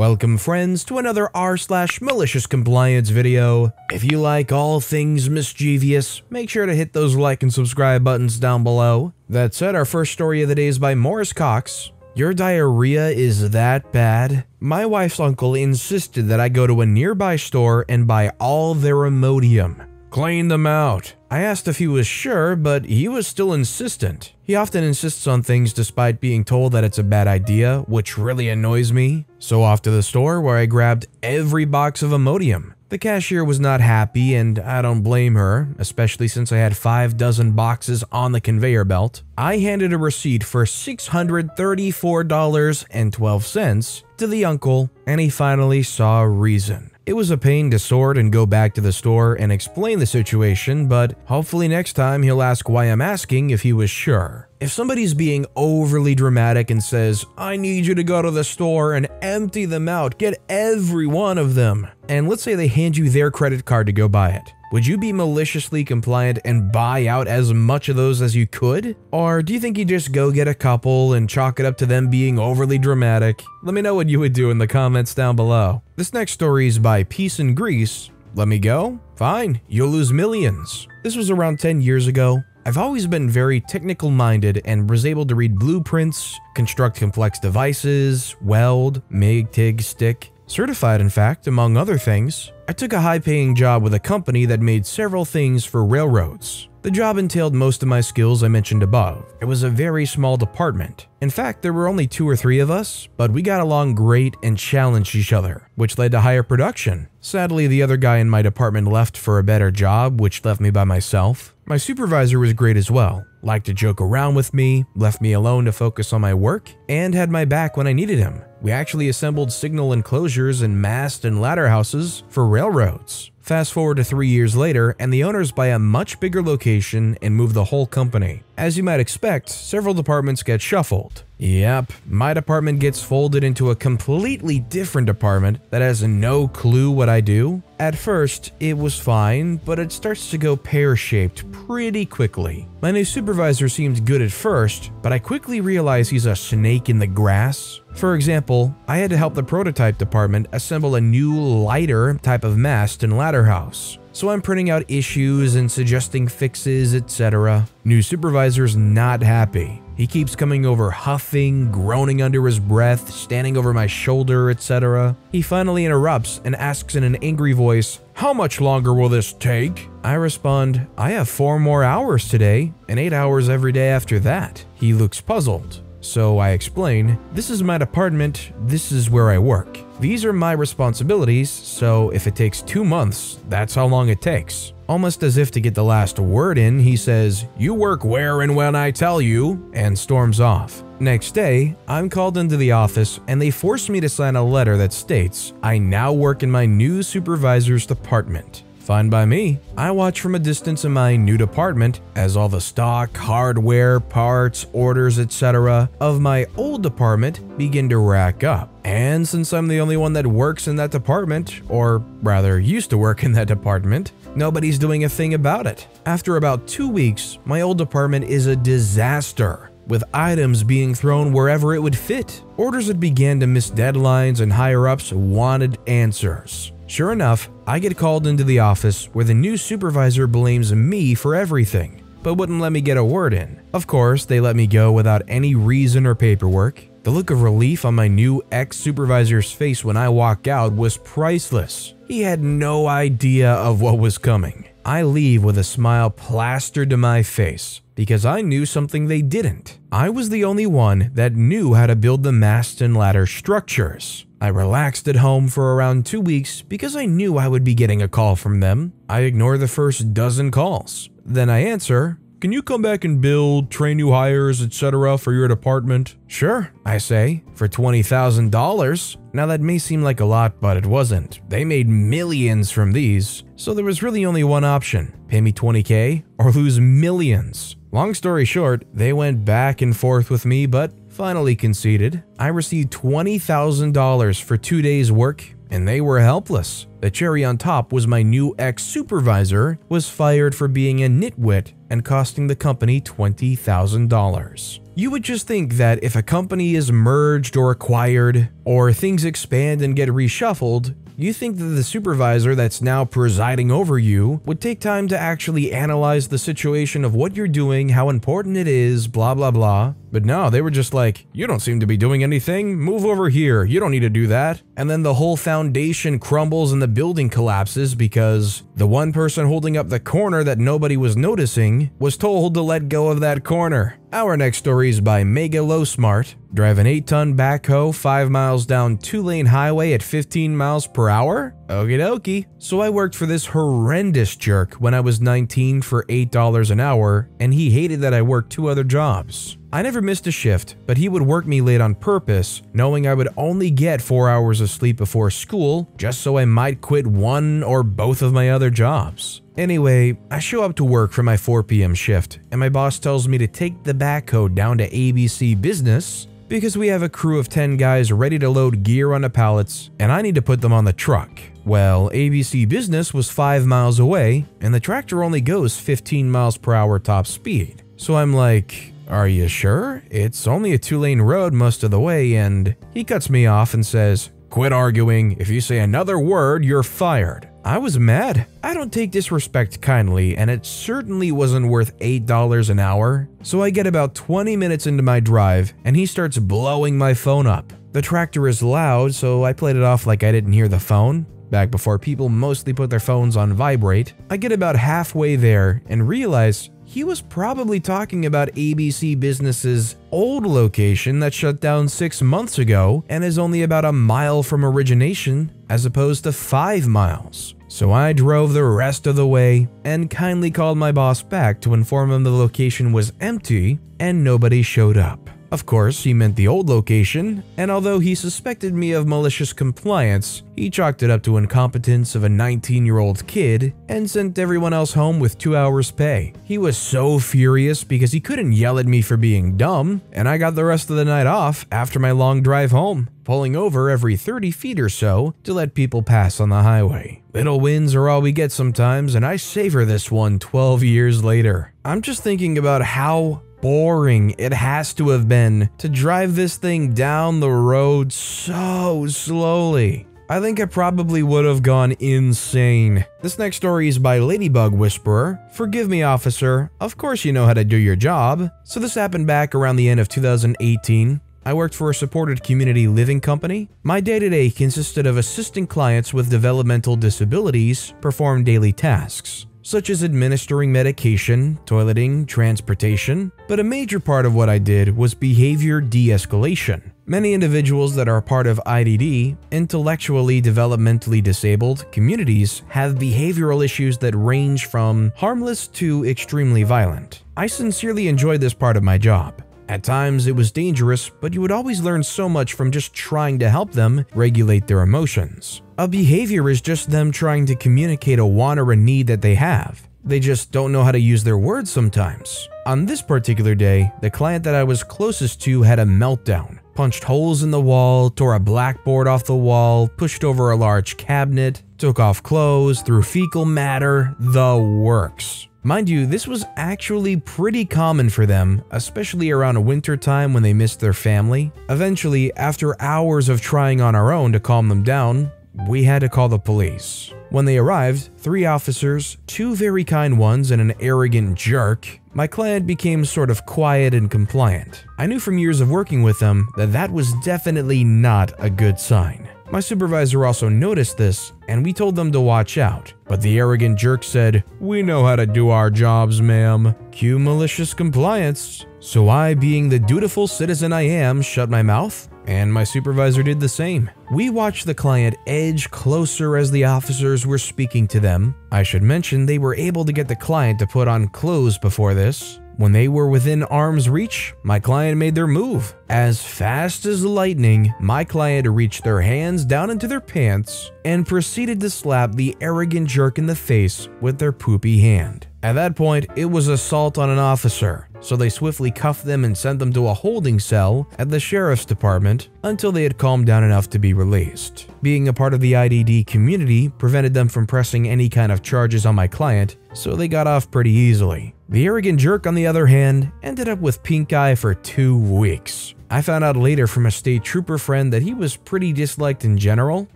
Welcome friends to another r/MaliciousCompliance video. If you like all things mischievous, make sure to hit those like and subscribe buttons down below. That said, our first story of the day is by Morris Cox. Your diarrhea is that bad? My wife's uncle insisted that I go to a nearby store and buy all their Imodium. Clean them out. I asked if he was sure, but he was still insistent. He often insists on things despite being told that it's a bad idea, which really annoys me. So off to the store where I grabbed every box of Imodium. The cashier was not happy, and I don't blame her, especially since I had 5 dozen boxes on the conveyor belt. I handed a receipt for $634.12 to the uncle, and he finally saw reason. It was a pain to sort and go back to the store and explain the situation, but hopefully next time he'll ask why I'm asking if he was sure. If somebody's being overly dramatic and says, I need you to go to the store and empty them out, get every one of them, and let's say they hand you their credit card to go buy it, would you be maliciously compliant and buy out as much of those as you could? Or do you think you just go get a couple and chalk it up to them being overly dramatic? Let me know what you would do in the comments down below. This next story is by Peace in Greece. Let me go? Fine, you'll lose millions. This was around 10 years ago. I've always been very technical minded and was able to read blueprints, construct complex devices, weld, MIG, TIG, stick. Certified, in fact, among other things. I took a high-paying job with a company that made several things for railroads. The job entailed most of my skills I mentioned above. It was a very small department. In fact, there were only 2 or 3 of us, but we got along great and challenged each other, which led to higher production. Sadly, the other guy in my department left for a better job, which left me by myself. My supervisor was great as well, liked to joke around with me, left me alone to focus on my work, and had my back when I needed him. We actually assembled signal enclosures and mast and ladder houses for railroads. Fast forward to 3 years later, and the owners buy a much bigger location and move the whole company. As you might expect, several departments get shuffled. Yep, my department gets folded into a completely different department that has no clue what I do. At first, it was fine, but it starts to go pear-shaped pretty quickly. My new supervisor seemed good at first, but I quickly realized he's a snake in the grass. For example, I had to help the prototype department assemble a new, lighter type of mast and ladder house. So I'm printing out issues and suggesting fixes, etc. New supervisor's not happy. He keeps coming over huffing, groaning under his breath, standing over my shoulder, etc. He finally interrupts and asks in an angry voice, "How much longer will this take?" I respond, "I have 4 more hours today and 8 hours every day after that." He looks puzzled. So I explain, "This is my department, this is where I work. These are my responsibilities, so if it takes 2 months, that's how long it takes." Almost as if to get the last word in, he says, "You work where and when I tell you," and storms off. Next day, I'm called into the office and they force me to sign a letter that states, I now work in my new supervisor's department. Fine by me. I watch from a distance in my new department as all the stock, hardware, parts, orders, etc. of my old department begin to rack up. And since I'm the only one that works in that department, or rather used to work in that department, nobody's doing a thing about it. After about 2 weeks, my old department is a disaster, with items being thrown wherever it would fit. Orders had began to miss deadlines and higher-ups wanted answers. Sure enough, I get called into the office where the new supervisor blames me for everything, but wouldn't let me get a word in. Of course, they let me go without any reason or paperwork. The look of relief on my new ex-supervisor's face when I walk out was priceless. He had no idea of what was coming. I leave with a smile plastered to my face because I knew something they didn't. I was the only one that knew how to build the mast and ladder structures. I relaxed at home for around 2 weeks because I knew I would be getting a call from them. I ignore the first dozen calls. Then I answer, "Can you come back and build, train new hires, etc. for your department?" "Sure," I say, "for $20,000. Now that may seem like a lot, but it wasn't. They made millions from these, so there was really only one option. Pay me $20K or lose millions. Long story short, they went back and forth with me, but finally conceded. I received $20,000 for 2 days' work, and they were helpless. The cherry on top was my new ex-supervisor was fired for being a nitwit and costing the company $20,000. You would just think that if a company is merged or acquired, or things expand and get reshuffled, you think that the supervisor that's now presiding over you would take time to actually analyze the situation of what you're doing, how important it is, blah blah blah. But no, they were just like, you don't seem to be doing anything, move over here, you don't need to do that. And then the whole foundation crumbles and the building collapses because the one person holding up the corner that nobody was noticing was told to let go of that corner. Our next story is by Mega Low Smart. Drive an 8-ton backhoe 5 miles down 2-lane highway at 15 miles per hour? Okie dokie. So I worked for this horrendous jerk when I was 19 for $8 an hour, and he hated that I worked 2 other jobs. I never missed a shift, but he would work me late on purpose, knowing I would only get 4 hours of sleep before school, just so I might quit one or both of my other jobs. Anyway, I show up to work for my 4 p.m. shift, and my boss tells me to take the backhoe down to ABC Business because we have a crew of 10 guys ready to load gear onto pallets, and I need to put them on the truck. Well, ABC Business was 5 miles away, and the tractor only goes 15 miles per hour top speed. So I'm like, are you sure? It's only a 2-lane road most of the way, and he cuts me off and says, quit arguing, if you say another word, you're fired. I was mad. I don't take disrespect kindly, and it certainly wasn't worth $8 an hour. So I get about 20 minutes into my drive, and he starts blowing my phone up. The tractor is loud, so I played it off like I didn't hear the phone. Back before people mostly put their phones on vibrate, I get about halfway there and realize he was probably talking about ABC Business's old location that shut down 6 months ago and is only about a mile from origination as opposed to 5 miles. So I drove the rest of the way and kindly called my boss back to inform him the location was empty and nobody showed up. Of course, he meant the old location, and although he suspected me of malicious compliance, he chalked it up to incompetence of a 19-year-old kid and sent everyone else home with 2 hours pay. He was so furious because he couldn't yell at me for being dumb, and I got the rest of the night off after my long drive home, pulling over every 30 feet or so to let people pass on the highway. Little wins are all we get sometimes, and I savor this one 12 years later. I'm just thinking about how boring it has to have been to drive this thing down the road so slowly. I think I probably would have gone insane. This next story is by Ladybug Whisperer. Forgive me, officer. Of course you know how to do your job. So this happened back around the end of 2018. I worked for a supported community living company. My day-to-day consisted of assisting clients with developmental disabilities perform daily tasks, such as administering medication, toileting, transportation, but a major part of what I did was behavior de-escalation. Many individuals that are part of IDD, intellectually developmentally disabled communities, have behavioral issues that range from harmless to extremely violent. I sincerely enjoyed this part of my job. At times it was dangerous, but you would always learn so much from just trying to help them regulate their emotions. A behavior is just them trying to communicate a want or a need that they have. They just don't know how to use their words sometimes. On this particular day, the client that I was closest to had a meltdown, punched holes in the wall, tore a blackboard off the wall, pushed over a large cabinet, took off clothes, threw fecal matter, the works. Mind you, this was actually pretty common for them, especially around winter time when they missed their family. Eventually, after hours of trying on our own to calm them down, we had to call the police. When they arrived, 3 officers, 2 very kind ones, and an arrogant jerk, my client became sort of quiet and compliant. I knew from years of working with them that that was definitely not a good sign. My supervisor also noticed this, and we told them to watch out. But the arrogant jerk said, "We know how to do our jobs, ma'am." Cue malicious compliance. So I, being the dutiful citizen I am, shut my mouth, and my supervisor did the same. We watched the client edge closer as the officers were speaking to them. I should mention they were able to get the client to put on clothes before this. When they were within arm's reach, my client made their move. As fast as lightning, my client reached their hands down into their pants and proceeded to slap the arrogant jerk in the face with their poopy hand. At that point, it was assault on an officer, so they swiftly cuffed them and sent them to a holding cell at the sheriff's department until they had calmed down enough to be released. Being a part of the IDD community prevented them from pressing any kind of charges on my client, so they got off pretty easily. The arrogant jerk, on the other hand, ended up with pink eye for 2 weeks. I found out later from a state trooper friend that he was pretty disliked in general,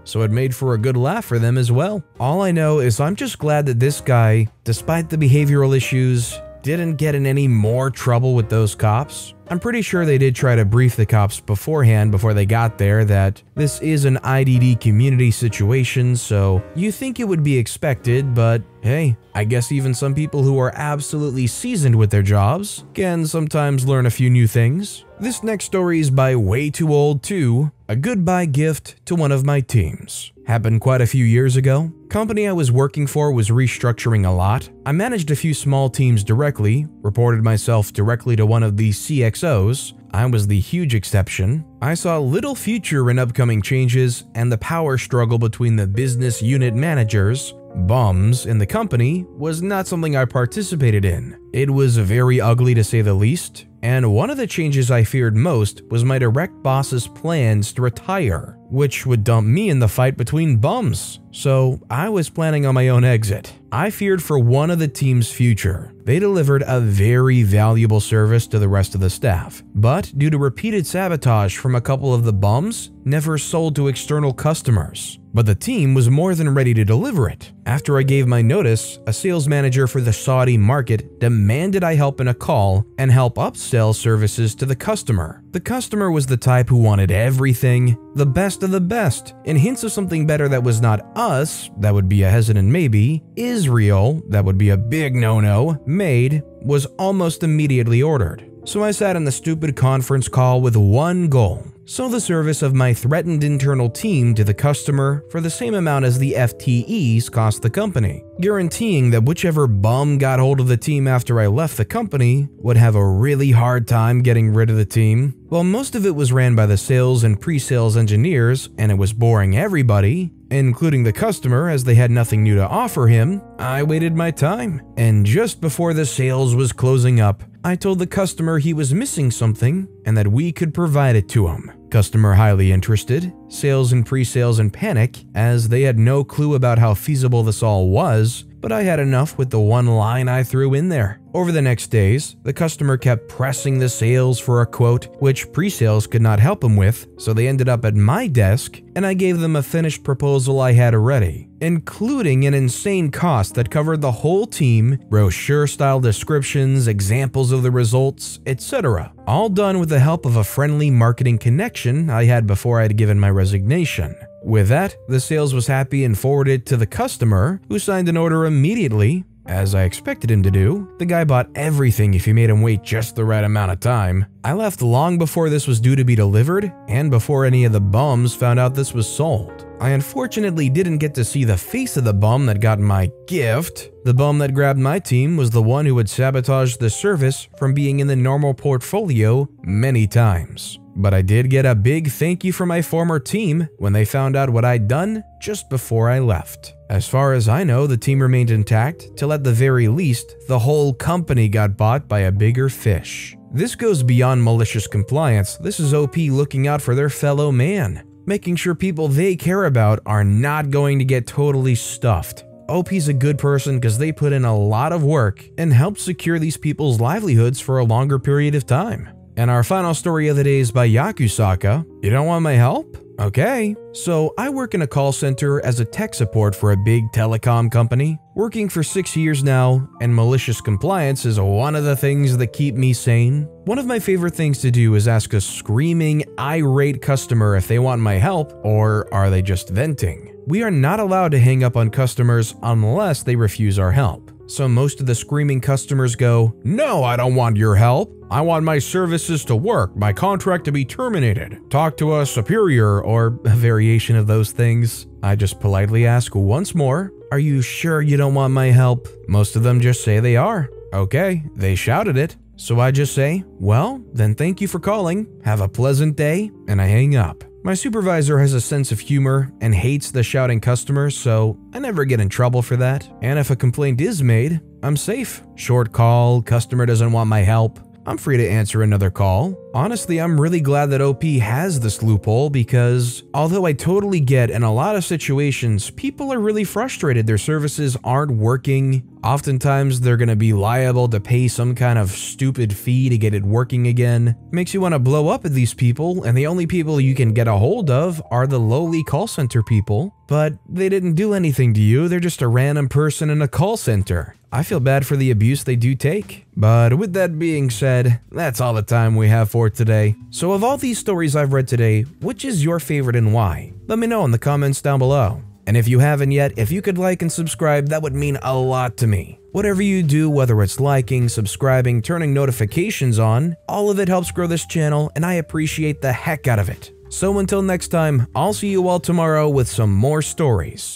so it made for a good laugh for them as well. All I know is I'm just glad that this guy, despite the behavioral issues, didn't get in any more trouble with those cops. I'm pretty sure they did try to brief the cops beforehand before they got there that this is an IDD community situation, so you think it would be expected, but hey, I guess even some people who are absolutely seasoned with their jobs can sometimes learn a few new things. This next story is by Way Too Old 2, a goodbye gift to one of my teams. Happened quite a few years ago. Company I was working for was restructuring a lot. I managed a few small teams directly, reported myself directly to one of the CXOs. I was the huge exception. I saw little future in upcoming changes and the power struggle between the business unit managers. Bums in the company was not something I participated in. It was very ugly to say the least, and one of the changes I feared most was my direct boss's plans to retire, which would dump me in the fight between bums. So I was planning on my own exit. I feared for one of the team's future. They delivered a very valuable service to the rest of the staff, but due to repeated sabotage from a couple of the bums, never sold to external customers. But the team was more than ready to deliver it. After I gave my notice, a sales manager for the Saudi market demanded I help in a call and help upsell services to the customer. The customer was the type who wanted everything, the best of the best, and hints of something better that was not us, that would be a hesitant maybe, Israel, that would be a big no-no, made, was almost immediately ordered. So I sat in the stupid conference call with one goal: sell the service of my threatened internal team to the customer for the same amount as the FTEs cost the company, guaranteeing that whichever bum got hold of the team after I left the company would have a really hard time getting rid of the team. While most of it was ran by the sales and pre-sales engineers and it was boring everybody, including the customer as they had nothing new to offer him, I waited my time. And just before the sales was closing up, I told the customer he was missing something and that we could provide it to him. Customer highly interested, sales and pre-sales in panic as they had no clue about how feasible this all was, but I had enough with the one line I threw in there. Over the next days, the customer kept pressing the sales for a quote, which pre-sales could not help him with, so they ended up at my desk and I gave them a finished proposal I had already, including an insane cost that covered the whole team, brochure-style descriptions, examples of the results, etc. All done with the help of a friendly marketing connection I had before I had given my resignation. With that, the sales was happy and forwarded to the customer, who signed an order immediately. As I expected him to do, the guy bought everything if you made him wait just the right amount of time. I left long before this was due to be delivered, and before any of the bums found out this was sold. I unfortunately didn't get to see the face of the bum that got my gift. The bum that grabbed my team was the one who had sabotaged the service from being in the normal portfolio many times. But I did get a big thank you from my former team when they found out what I'd done just before I left. As far as I know, the team remained intact till at the very least, the whole company got bought by a bigger fish. This goes beyond malicious compliance. This is OP looking out for their fellow man, making sure people they care about are not going to get totally stuffed. OP's a good person because they put in a lot of work and help secure these people's livelihoods for a longer period of time. And our final story of the day is by Yakusaka. You don't want my help? Okay. So I work in a call center as a tech support for a big telecom company. Working for 6 years now, and malicious compliance is one of the things that keep me sane. One of my favorite things to do is ask a screaming, irate customer if they want my help, or are they just venting. We are not allowed to hang up on customers unless they refuse our help. So most of the screaming customers go, "No, I don't want your help. I want my services to work, my contract to be terminated. Talk to a superior," or a variation of those things. I just politely ask once more, "Are you sure you don't want my help?" Most of them just say they are. Okay, they shouted it. So I just say, "Well, then thank you for calling. Have a pleasant day," and I hang up. My supervisor has a sense of humor and hates the shouting customers, so I never get in trouble for that. And if a complaint is made, I'm safe. Short call, customer doesn't want my help, I'm free to answer another call. Honestly, I'm really glad that OP has this loophole because although I totally get in a lot of situations, people are really frustrated their services aren't working. Oftentimes, they're going to be liable to pay some kind of stupid fee to get it working again. Makes you want to blow up at these people, and the only people you can get a hold of are the lowly call center people. But they didn't do anything to you, they're just a random person in a call center. I feel bad for the abuse they do take. But with that being said, that's all the time we have for today. So of all these stories I've read today, which is your favorite and why? Let me know in the comments down below. And if you haven't yet, if you could like and subscribe, that would mean a lot to me. Whatever you do, whether it's liking, subscribing, turning notifications on, all of it helps grow this channel and I appreciate the heck out of it. So until next time, I'll see you all tomorrow with some more stories.